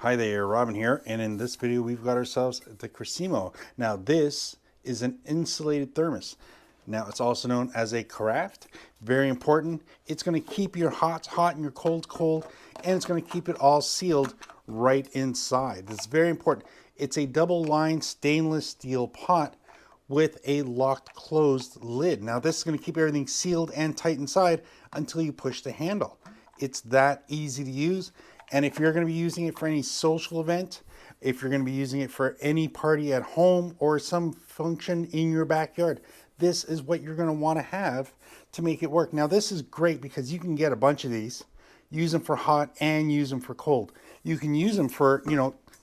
Hi there, Robin here, and in this video we've got ourselves the Cresimo. Now this is an insulated thermos. Now it's also known as a carafe. Very important. It's going to keep your hots hot and your colds cold, and it's going to keep it all sealed right inside. That's very important. It's a double-lined stainless steel pot with a locked closed lid. Now this is going to keep everything sealed and tight inside until you push the handle. It's that easy to use. And if you're going to be using it for any social event, if you're going to be using it for any party at home or some function in your backyard, this is what you're going to want to have to make it work. Now this is great because you can get a bunch of these, use them for hot and use them for cold. You can use them for,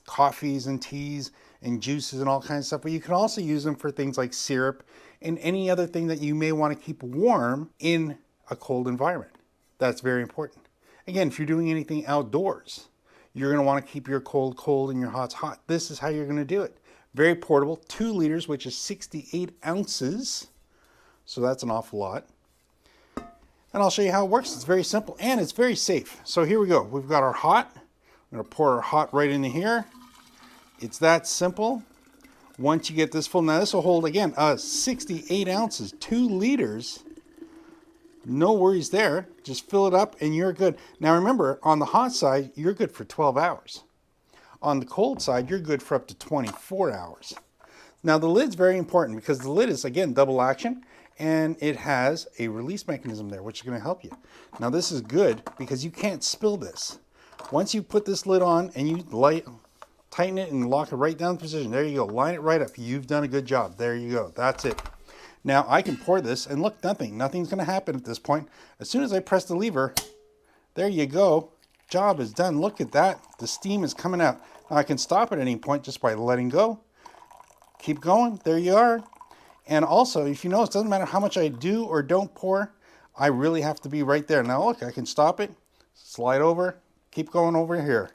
coffees and teas and juices and all kinds of stuff, but you can also use them for things like syrup and any other thing that you may want to keep warm in a cold environment. That's very important. Again, if you're doing anything outdoors, you're going to want to keep your cold and your hots hot. This is how you're going to do it. Very portable, 2 liters, which is 68 ounces. So that's an awful lot. And I'll show you how it works. It's very simple and it's very safe. So here we go. We've got our hot. I'm going to pour our hot right into here. It's that simple. Once you get this full, now this will hold, again, 68 ounces, 2 liters. No worries there. Just fill it up and you're good. Now remember, on the hot side, you're good for 12 hours. On the cold side, you're good for up to 24 hours. Now the lid's very important because the lid is, again, double action and it has a release mechanism there, which is going to help you. Now this is good because you can't spill this. Once you put this lid on and you tighten it and lock it right down in position, there you go. Line it right up. You've done a good job. There you go. That's it. Now I can pour this and look, nothing's going to happen at this point. As soon as I press the lever, there you go. Job is done. Look at that. The steam is coming out. Now I can stop at any point just by letting go. Keep going. There you are. And also, if you notice, it doesn't matter how much I do or don't pour, I really have to be right there. Now look, I can stop it, slide over, keep going over here.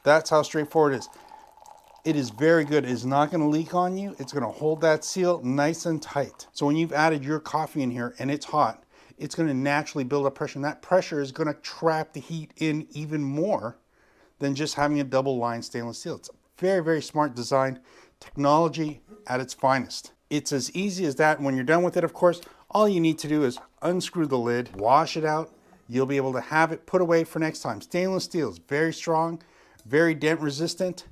That's how straightforward it is. It is very good. It is not going to leak on you. It's going to hold that seal nice and tight. So when you've added your coffee in here and it's hot, it's going to naturally build up pressure. And that pressure is going to trap the heat in even more than just having a double lined stainless steel. It's a very, very smart design. Technology at its finest. It's as easy as that. And when you're done with it, of course, all you need to do is unscrew the lid, wash it out. You'll be able to have it put away for next time. Stainless steel is very strong, very dent resistant,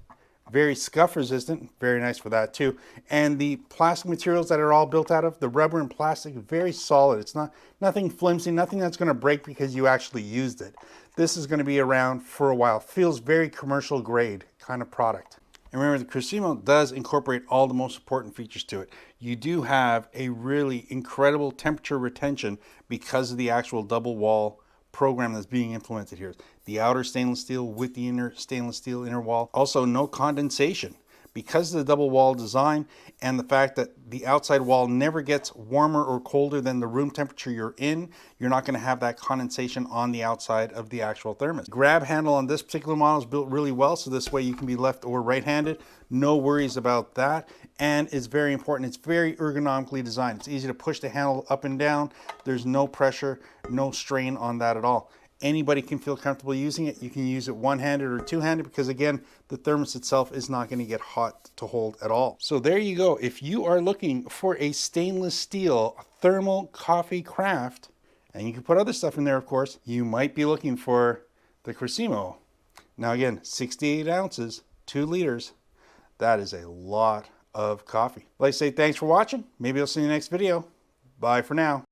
very scuff resistant, very nice for that too. And the plastic materials that are all built out of, the rubber and plastic, very solid. It's nothing flimsy, nothing that's going to break because you actually used it. This is going to be around for a while. Feels very commercial grade kind of product. And remember, the Cresimo does incorporate all the most important features to it. You do have a really incredible temperature retention because of the actual double wall program that's being implemented here. The outer stainless steel with the inner stainless steel inner wall. Also no condensation because of the double wall design and the fact that the outside wall never gets warmer or colder than the room temperature you're in. You're not going to have that condensation on the outside of the actual thermos. Grab handle on this particular model is built really well, so this way you can be left or right-handed. No worries about that. And it's very important. It's very ergonomically designed. It's easy to push the handle up and down. There's no pressure, no strain on that at all. Anybody can feel comfortable using it. You can use it one-handed or two-handed because, again, the thermos itself is not going to get hot to hold at all. So there you go. If you are looking for a stainless steel thermal coffee craft, and you can put other stuff in there, of course, you might be looking for the Cresimo. Now, again, 68 ounces, 2 liters. That is a lot of coffee. Like I say, thanks for watching. Maybe I'll see you in the next video. Bye for now.